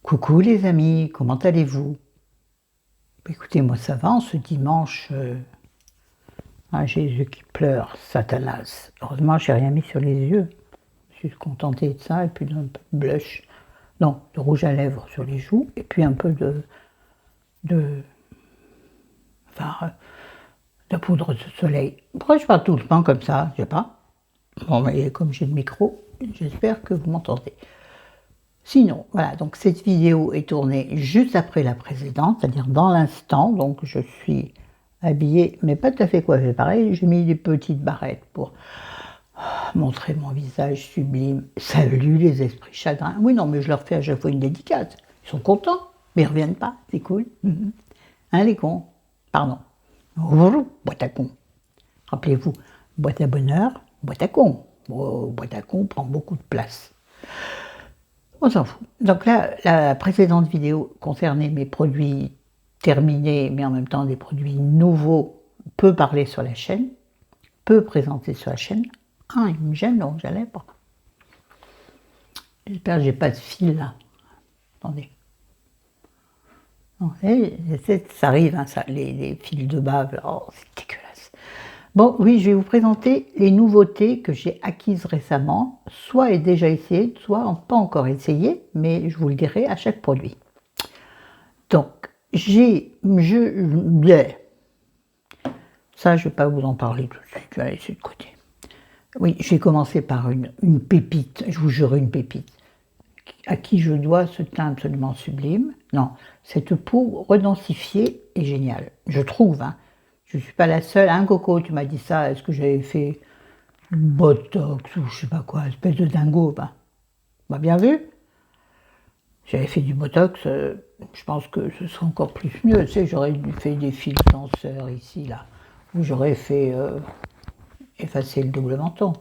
Coucou les amis, comment allez-vous? Écoutez, moi ça va, en ce dimanche, un Jésus qui pleure, Satanas. Heureusement, j'ai rien mis sur les yeux. Je suis contentée de ça, et puis d'un peu de blush, non, de rouge à lèvres sur les joues, et puis un peu de, enfin, de poudre de soleil. Pourquoi je parle tout le temps comme ça? Je sais pas. Bon, mais comme j'ai le micro, j'espère que vous m'entendez. Sinon, voilà, donc cette vidéo est tournée juste après la précédente, c'est-à-dire dans l'instant, donc je suis habillée, mais pas tout à fait coiffée pareil, j'ai mis des petites barrettes pour montrer mon visage sublime. Salut les esprits chagrins. Oui, non, mais je leur fais à chaque fois une dédicace. Ils sont contents, mais ils reviennent pas, c'est cool. Hein, les cons? Pardon. Boîte à cons. Rappelez-vous, boîte à bonheur, boîte à cons. Oh, boîte à cons prend beaucoup de place. On s'en fout. Donc là, la précédente vidéo concernait mes produits terminés, mais en même temps des produits nouveaux, peu parlés sur la chaîne, peu présentés sur la chaîne. Ah, il me gêne, donc j'allais pas. J'espère que j'ai pas de fil là. Attendez. Non, ça arrive, hein, ça, les fils de bave, oh, c'est dégueulasse. Bon, oui, je vais vous présenter les nouveautés que j'ai acquises récemment, soit est déjà essayé, soit pas encore essayé, mais je vous le dirai à chaque produit. Donc, ça, je ne vais pas vous en parler tout de suite, je vais la laisser de côté. Oui, j'ai commencé par une pépite, je vous jure une pépite, à qui je dois ce teint absolument sublime. Non, cette peau redensifiée est géniale, je trouve, hein. Je ne suis pas la seule. Hein, Coco, tu m'as dit ça, est-ce que j'avais fait Botox ou je sais pas quoi, espèce de dingo, bah bien vu. J'avais fait du Botox, je pense que ce serait encore plus mieux. Tu sais, j'aurais fait des fils tenseurs ici, là, ou j'aurais fait effacer le double menton.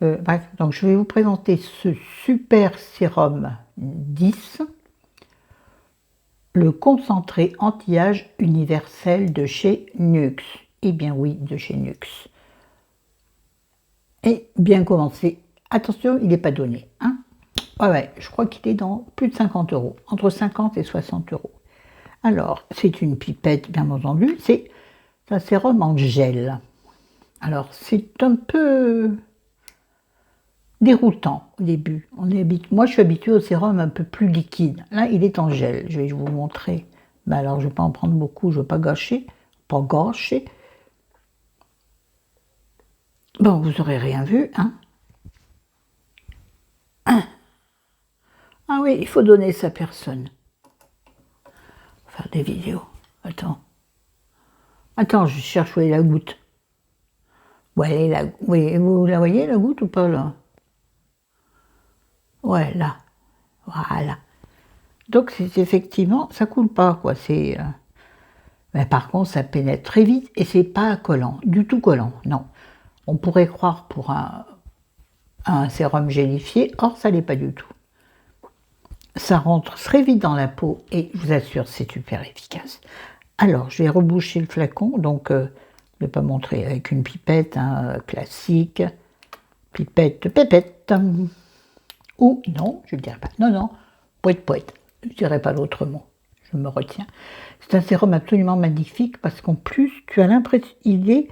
Bref, donc je vais vous présenter ce super sérum 10, le concentré anti-âge universel de chez Nuxe. Eh bien oui, de chez Nuxe. Et bien commencé. Attention, il n'est pas donné. Hein, ouais, je crois qu'il est dans plus de 50 €, entre 50 et 60 €. Alors, c'est une pipette, bien entendu, c'est un sérum en gel. Alors, c'est un peu déroutant au début. Moi, je suis habituée au sérum un peu plus liquide. Là, il est en gel. Je vais vous montrer. Ben alors, je ne vais pas en prendre beaucoup, je ne veux pas gâcher. Pas gâcher. Bon, vous n'aurez rien vu, hein. Ah oui, il faut donner sa personne. Faire des vidéos. Attends. Attends, je cherche où est la goutte. Ouais, oui, vous la voyez la goutte ou pas là? Ouais, là. Voilà. Donc c'est effectivement, ça coule pas quoi. C'est. Mais par contre, ça pénètre très vite et c'est pas collant, du tout collant. Non. On pourrait croire pour un sérum gélifié, or ça l'est pas du tout. Ça rentre très vite dans la peau et je vous assure, c'est super efficace. Alors, je vais reboucher le flacon, donc je ne vais pas montrer avec une pipette hein, classique, pipette de pépette, ou non, je ne dirais pas, non, poète, je ne dirais pas l'autre mot, je me retiens. C'est un sérum absolument magnifique parce qu'en plus, tu as l'impression, il est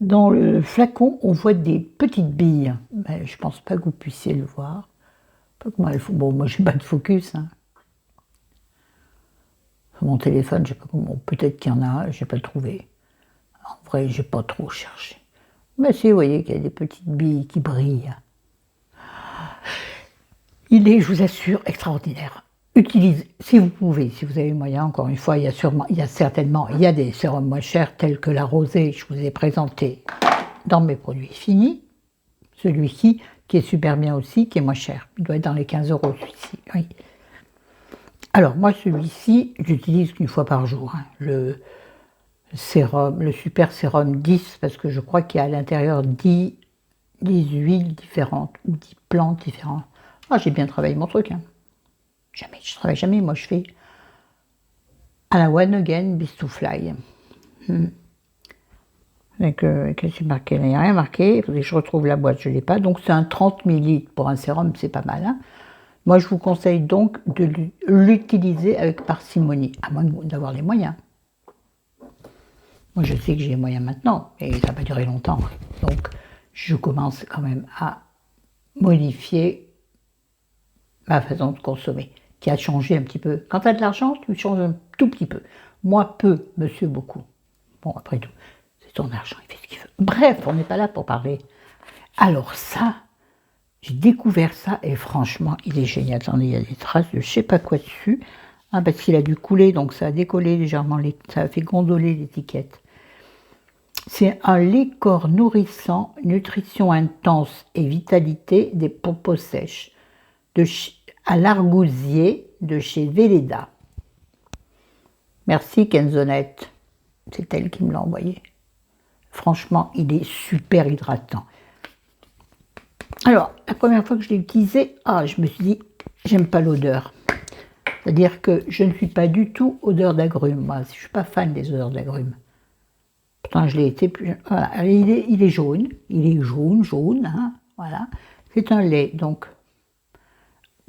dans le flacon, on voit des petites billes, mais je ne pense pas que vous puissiez le voir. Pas comment elles font. Bon, moi, je n'ai pas de focus, hein. Mon téléphone, je sais pas comment, peut-être qu'il y en a, je n'ai pas trouvé. En vrai, j'ai pas trop cherché. Mais si, vous voyez qu'il y a des petites billes qui brillent. Il est, je vous assure, extraordinaire. Utilisez, si vous pouvez, si vous avez moyen, encore une fois, il y a des sérums moins chers, tels que la rosée, je vous ai présenté dans mes produits finis. Celui-ci, qui est super bien aussi, qui est moins cher. Il doit être dans les 15 € celui-ci, oui. Alors, moi, celui-ci, j'utilise qu'une fois par jour, hein, le super sérum 10, parce que je crois qu'il y a à l'intérieur 10 huiles différentes, ou 10 plantes différentes. Ah, j'ai bien travaillé mon truc, hein. Jamais, je travaille jamais, moi je fais à la One Again Beast to Fly. Qu'est-ce qui est marqué? Il n'y a rien marqué, il faudrait que je retrouve la boîte, je ne l'ai pas. Donc c'est un 30 ml pour un sérum, c'est pas mal, hein. Moi, je vous conseille donc de l'utiliser avec parcimonie, à moins d'avoir les moyens. Moi, je sais que j'ai les moyens maintenant, et ça va pas durer longtemps. Donc, je commence quand même à modifier ma façon de consommer, qui a changé un petit peu. Quand tu as de l'argent, tu changes un tout petit peu. Moi, peu, monsieur, beaucoup. Bon, après tout, c'est ton argent, il fait ce qu'il veut. Bref, on n'est pas là pour parler. Alors ça, j'ai découvert ça, et franchement, il est génial. Attendez, il y a des traces de je sais pas quoi dessus. Ah, parce qu'il a dû couler, donc ça a décollé légèrement, ça a fait gondoler l'étiquette. C'est un lait corps nourrissant, nutrition intense et vitalité des peaux sèches à l'argousier de chez Velleda. Merci Kenzonette, c'est elle qui me l'a envoyé. Franchement, il est super hydratant. Alors, la première fois que je l'ai utilisé, je me suis dit, j'aime pas l'odeur. C'est-à-dire que je ne suis pas du tout odeur d'agrumes. Moi, je ne suis pas fan des odeurs d'agrumes. Pourtant, je l'ai été plus... Voilà. Il est jaune. Il est jaune, hein, voilà. C'est un lait, donc,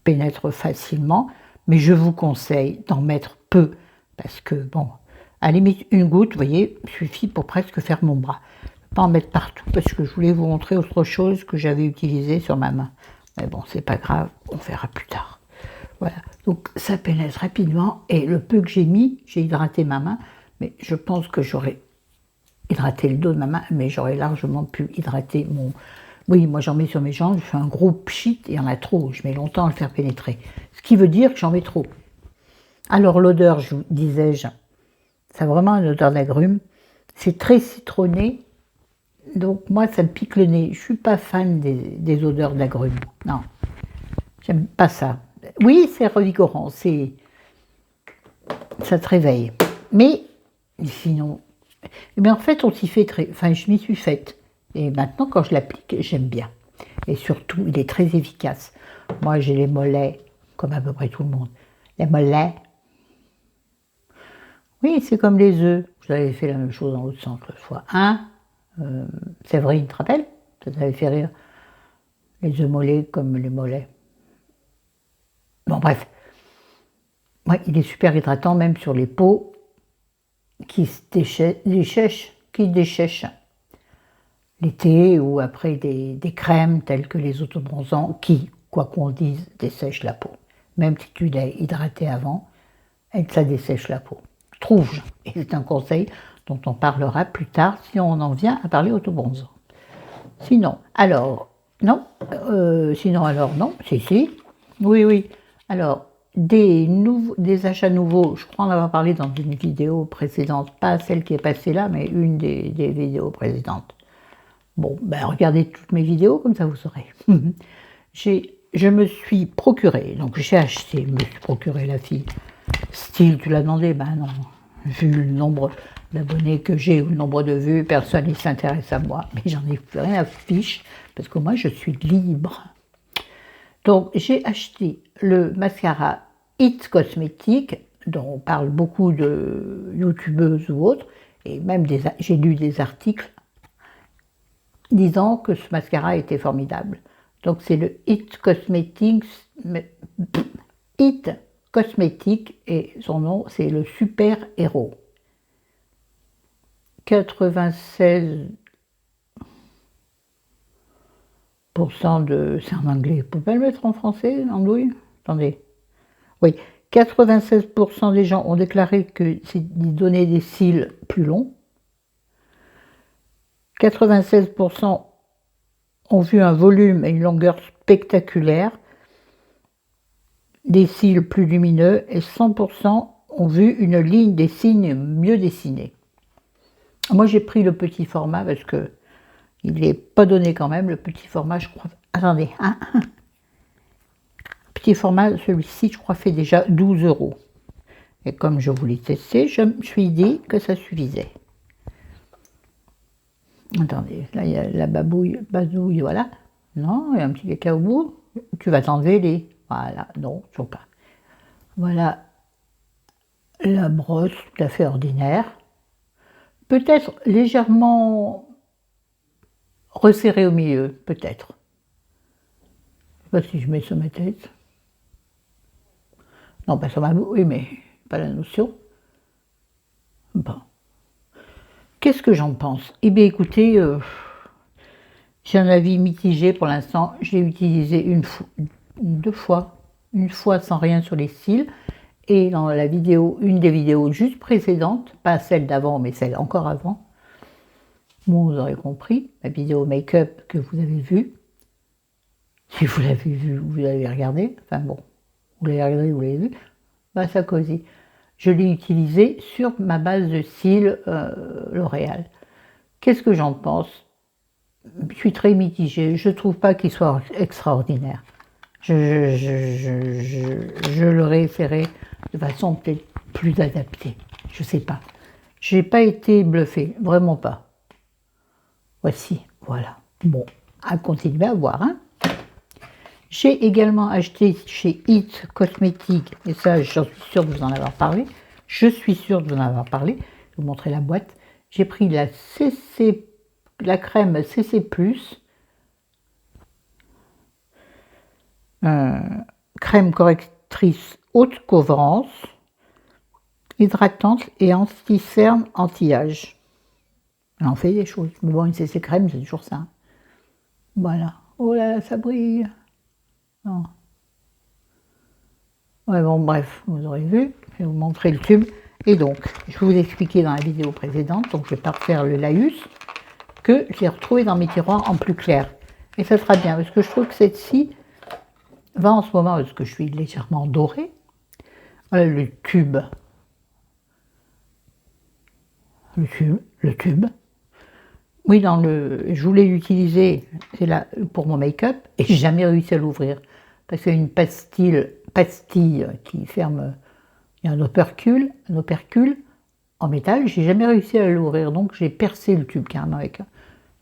pénètre facilement. Mais je vous conseille d'en mettre peu. Parce que, bon, à la limite, une goutte, vous voyez, suffit pour presque faire mon bras. Pas en mettre partout, parce que je voulais vous montrer autre chose que j'avais utilisé sur ma main. Mais bon, c'est pas grave, on verra plus tard. Voilà, donc ça pénètre rapidement, et le peu que j'ai mis, j'ai hydraté ma main, mais je pense que j'aurais hydraté le dos de ma main, mais j'aurais largement pu hydrater mon... Oui, moi j'en mets sur mes jambes, je fais un gros pchit, et il y en a trop, je mets longtemps à le faire pénétrer. Ce qui veut dire que j'en mets trop. Alors l'odeur, je vous disais-je, ça a vraiment une odeur d'agrumes, c'est très citronné, donc moi ça me pique le nez, je ne suis pas fan des odeurs d'agrumes, non, j'aime pas ça. Oui, c'est revigorant, ça te réveille. Mais sinon, en fait, on s'y fait très... Enfin, je m'y suis faite. Et maintenant, quand je l'applique, j'aime bien. Et surtout, il est très efficace. Moi, j'ai les mollets, comme à peu près tout le monde. Les mollets. Oui, c'est comme les œufs. Je l'avais fait la même chose dans l'autre sens l'autre fois. Séverine, tu te rappelles? Ça t'avait fait rire. Les œufs mollets comme les mollets. Bon, bref. Ouais, il est super hydratant, même sur les peaux qui déchèchent l'été, ou après des crèmes telles que les autobronzants qui, quoi qu'on dise, dessèchent la peau. Même si tu l'as hydraté avant, ça dessèche la peau. Trouve-je. Et c'est un conseil dont on parlera plus tard si on en vient à parler autobronzant. Sinon, alors, non. Non. Si. Oui. Alors, des achats nouveaux, je crois en avoir parlé dans une vidéo précédente, pas celle qui est passée là, mais une des vidéos précédentes. Bon, ben regardez toutes mes vidéos, comme ça vous saurez. Je me suis procuré, donc j'ai acheté, je me suis procuré la fille. Style, tu l'as demandé? Ben non, vu le nombre d'abonnés que j'ai ou le nombre de vues, personne ne s'intéresse à moi, mais j'en ai plus rien à fiche, parce que moi je suis libre. Donc j'ai acheté le mascara It Cosmetics, dont on parle beaucoup de youtubeuses ou autres, et même j'ai lu des articles disant que ce mascara était formidable. Donc c'est le It Cosmetics, et son nom c'est le Super Héros. 96% de... C'est en anglais, vous pouvez pas le mettre en français, andouille? Attendez. Oui, 96% des gens ont déclaré que c'est donner des cils plus longs. 96% ont vu un volume et une longueur spectaculaire, des cils plus lumineux, et 100% ont vu une ligne des signes mieux dessinée. Moi j'ai pris le petit format parce que il n'est pas donné quand même, le petit format, je crois. Attendez, petit format, celui-ci, je crois, fait déjà 12 €. Et comme je voulais tester, je me suis dit que ça suffisait. Attendez, là il y a la bazouille, voilà. Non, il y a un petit caca au bout. Tu vas t'enlever les... Voilà, non, toujours pas. Voilà la brosse tout à fait ordinaire. Peut-être légèrement resserrée au milieu, peut-être. Je ne sais pas si je mets sur ma tête. Non, ben ça m'a... Oui, mais pas la notion. Bon. Qu'est-ce que j'en pense? Eh bien, écoutez, j'ai un avis mitigé pour l'instant. J'ai utilisé deux fois. Une fois sans rien sur les cils. Et dans la vidéo, une des vidéos juste précédentes, pas celle d'avant, mais celle encore avant, bon, vous aurez compris, la vidéo make-up que vous avez vue. Si vous l'avez vue, vous l'avez regardée. Enfin bon, vous l'avez regardée, vous l'avez vue. Bah, ça cosy. Je l'ai utilisé sur ma base de cils L'Oréal. Qu'est-ce que j'en pense? Je suis très mitigée. Je ne trouve pas qu'il soit extraordinaire. Je l'aurais fait de façon peut-être plus adaptée. Je ne sais pas. Je n'ai pas été bluffée, vraiment pas. Voici, voilà. Bon, à continuer à voir. Hein. J'ai également acheté chez It Cosmetics, et ça, j'en suis sûre de vous en avoir parlé. Je suis sûre de vous en avoir parlé. Je vais vous montrer la boîte. J'ai pris la crème CC+, crème correctrice haute couvrance, hydratante et anti-cerne anti-âge. Elle en fait des choses. Mais bon, une CC crème, c'est toujours ça. Voilà. Oh là là, ça brille. Non. Ouais, bon, bref, vous aurez vu. Je vais vous montrer le tube. Et donc, je vous ai expliqué dans la vidéo précédente, donc je ne vais pas refaire le laïus, que j'ai retrouvé dans mes tiroirs en plus clair. Et ça sera bien, parce que je trouve que cette-ci va en ce moment, parce que je suis légèrement dorée. Voilà le tube. Le tube. Oui, je voulais l'utiliser, c'est là pour mon make-up, et j'ai jamais réussi à l'ouvrir. Parce qu'il y a une pastille qui ferme, il y a un opercule en métal, j'ai jamais réussi à l'ouvrir, donc j'ai percé le tube carrément avec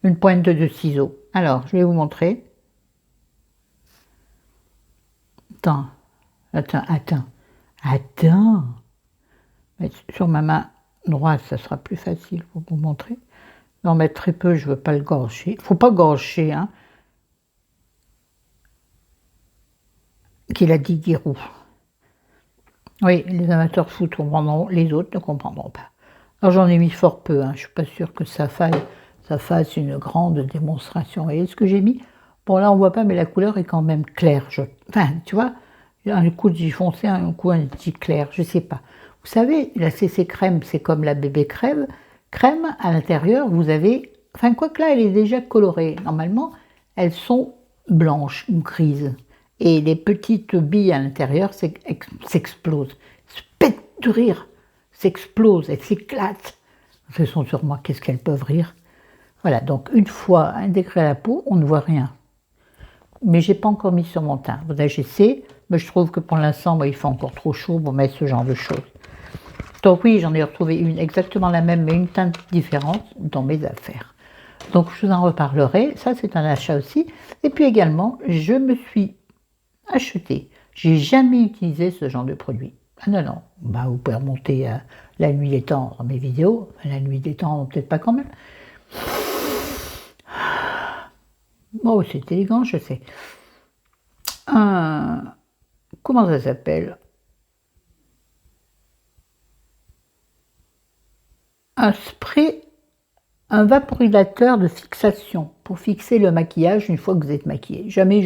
une pointe de ciseaux. Alors, je vais vous montrer. Attends. Sur ma main droite, ça sera plus facile pour vous montrer. Je vais en mettre très peu, je ne veux pas le gâcher. Il ne faut pas gâcher, hein. Qu'il a dit Giroud. Oui, les amateurs de foot comprendront, les autres ne comprendront pas. Alors j'en ai mis fort peu, hein. Je ne suis pas sûre que ça fasse une grande démonstration. Vous voyez ce que j'ai mis? Bon là on ne voit pas, mais la couleur est quand même claire. Enfin, tu vois, un coup de foncé, un coup un petit clair, je ne sais pas. Vous savez, la CC crème, c'est comme la bébé crème. Crème, à l'intérieur, vous avez... Enfin, quoique là, elle est déjà colorée. Normalement, elles sont blanches ou grises. Et les petites billes à l'intérieur s'explosent. Se pètent de rire. S'explosent, elles s'éclatent. Ce sont sur moi, qu'est-ce qu'elles peuvent rire. Voilà, donc une fois intégré à la peau, on ne voit rien. Mais je n'ai pas encore mis sur mon teint. J'essaie, mais je trouve que pour l'instant, il fait encore trop chaud pour mettre ce genre de choses. Donc oui, j'en ai retrouvé une exactement la même, mais une teinte différente dans mes affaires. Donc je vous en reparlerai. Ça, c'est un achat aussi. Et puis également, je me suis acheté. J'ai jamais utilisé ce genre de produit. Ah non. Bah, vous pouvez remonter à la nuit des temps dans mes vidéos. La nuit des temps, peut-être pas quand même. Oh, c'est élégant, je sais. Comment ça s'appelle? Un spray, un vaporisateur de fixation pour fixer le maquillage une fois que vous êtes maquillé. Jamais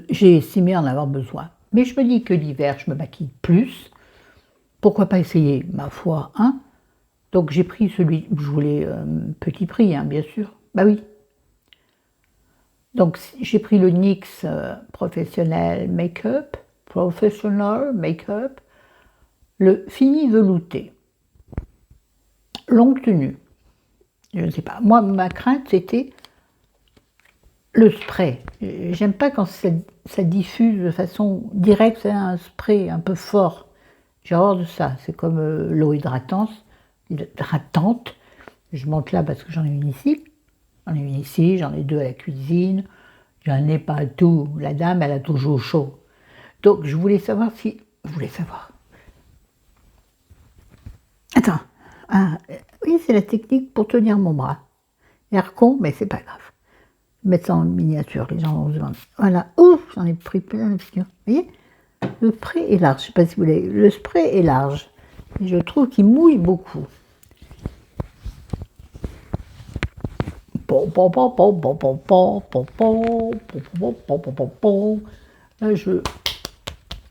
j'ai estimé en avoir besoin. Mais je me dis que l'hiver, je me maquille plus. Pourquoi pas essayer, ma foi, hein? Donc j'ai pris celui que je voulais, petit prix, hein, bien sûr. Bah oui. Donc j'ai pris le NYX Professional Make-up, le fini velouté. Longue tenue. Je ne sais pas. Moi, ma crainte, c'était le spray. J'aime pas quand ça diffuse de façon directe, c'est un spray un peu fort. J'ai horreur de ça. C'est comme l'eau hydratante. Je monte là parce que j'en ai une ici. J'en ai deux à la cuisine. J'en ai pas tout. La dame, elle a toujours chaud. Donc, je voulais savoir si... Attends. Ah, oui, c'est la technique pour tenir mon bras. L'air con, mais c'est pas grave. Mettre ça en miniature, les gens vont se demander. Voilà. Ouf, j'en ai pris plein de figures. Vous voyez? Le spray est large, je ne sais pas si vous l'avez. Le spray est large. Et je trouve qu'il mouille beaucoup.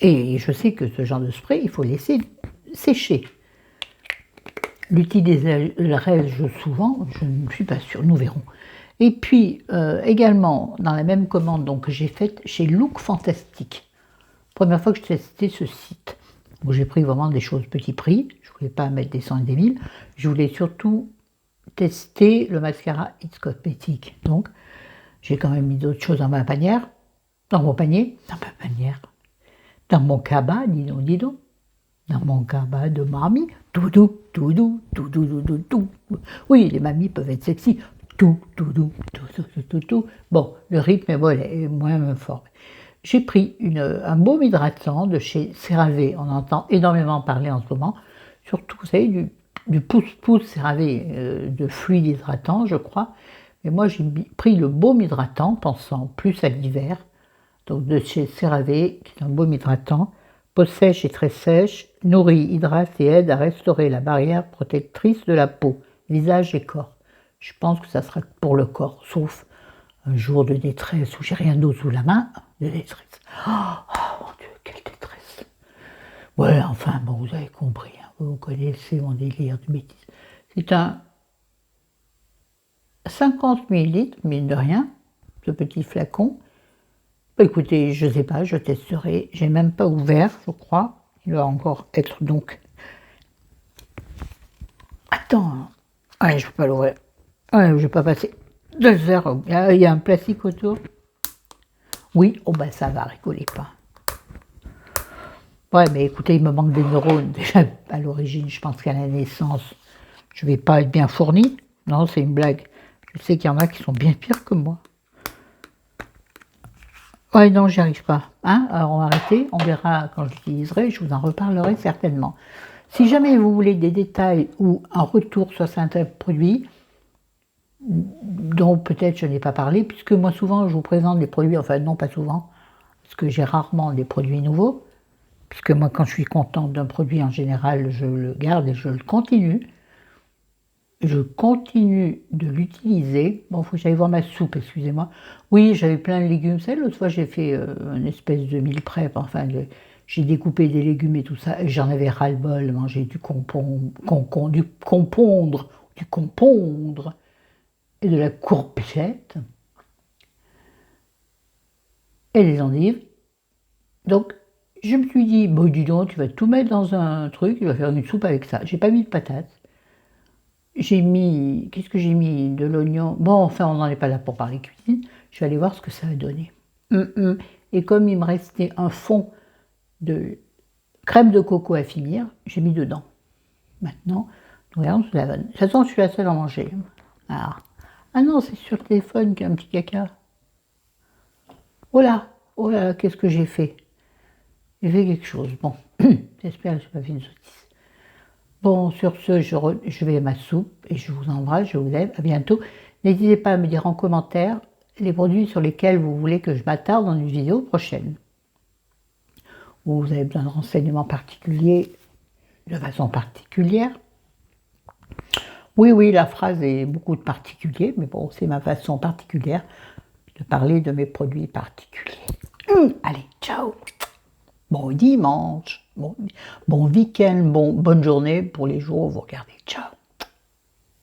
Et je sais que ce genre de spray, il faut laisser sécher. L'utiliserai-je souvent? Je ne suis pas sûre, nous verrons. Et puis, également, dans la même commande donc, que j'ai faite chez Look Fantastic. Première fois que je testais ce site, où j'ai pris vraiment des choses petit prix. Je ne voulais pas mettre des 100 et des 1000. Je voulais surtout tester le mascara It's Cosmetic. Donc, j'ai quand même mis d'autres choses dans ma panière, dans mon panier, dans mon cabas, dis donc, dans mon cabas de mamie, tout. Oui, les mamies peuvent être sexy, tout. Bon, le rythme est moins fort. J'ai pris un baume hydratant de chez CeraVe, on entend énormément parler en ce moment, surtout, vous savez, du pouce-pouce CeraVe, de fluide hydratant, je crois. Mais moi, j'ai pris le baume hydratant, pensant plus à l'hiver, donc de chez CeraVe, qui est un baume hydratant, peau sèche et très sèche, nourrit, hydrate et aide à restaurer la barrière protectrice de la peau, visage et corps. Je pense que ça sera pour le corps, sauf un jour de détresse où j'ai rien d'autre sous la main, de détresse. Oh mon Dieu, quelle détresse! Ouais, enfin, bon, vous avez compris, hein, vous connaissez mon délire de bêtises. C'est un 50 ml, mine de rien, ce petit flacon. Bah, écoutez, je ne sais pas, je testerai. J'ai même pas ouvert, je crois. Il va encore être donc. Attends, ouais, je ne peux pas l'ouvrir. Ouais, je ne vais pas passer 2 heures. Il y a un plastique autour. Oui, oh ben ça va, rigolez pas. Ouais, mais écoutez, il me manque des neurones. Déjà, à l'origine, je pense qu'à la naissance, je ne vais pas être bien fournie. Non, c'est une blague. Je sais qu'il y en a qui sont bien pires que moi. Ouais, non, j'y arrive pas. Hein, alors on va arrêter, on verra quand je l'utiliserai, je vous en reparlerai certainement. Si jamais vous voulez des détails ou un retour sur certains produits, dont peut-être je n'ai pas parlé, puisque moi souvent je vous présente des produits, enfin non pas souvent, parce que j'ai rarement des produits nouveaux, puisque moi quand je suis contente d'un produit en général, je le garde et je le continue. Je continue de l'utiliser. Bon, il faut que j'aille voir ma soupe, excusez-moi. Oui, j'avais plein de légumes. C'est l'autre fois, j'ai fait une espèce de meal prep. Enfin, j'ai découpé des légumes et tout ça. J'en avais ras-le-bol, manger du compondre et de la courgette et des endives. Donc, je me suis dit, bon, dis donc, tu vas tout mettre dans un truc, tu vas faire une soupe avec ça. J'ai pas mis de patates. J'ai mis, qu'est-ce que j'ai mis? De l'oignon. Bon, enfin, on n'en est pas là pour parler cuisine. Je vais aller voir ce que ça a donné. Et comme il me restait un fond de crème de coco à finir, j'ai mis dedans. Maintenant, regardons ce que ça donne. De toute façon, je suis la seule à manger. Ah non, c'est sur le téléphone qu'il y a un petit caca. Oh là, qu'est-ce que j'ai fait? J'ai fait quelque chose. Bon, j'espère que je n'ai pas fait une sottise. Bon, sur ce, je vais à ma soupe et je vous embrasse, je vous aime, à bientôt. N'hésitez pas à me dire en commentaire les produits sur lesquels vous voulez que je m'attarde dans une vidéo prochaine. Ou vous avez besoin de renseignements particuliers, de façon particulière. Oui, la phrase est beaucoup de particulier, mais bon, c'est ma façon particulière de parler de mes produits particuliers. Allez, ciao! Bon dimanche, bon week-end, bonne journée pour les jours où vous regardez. Ciao!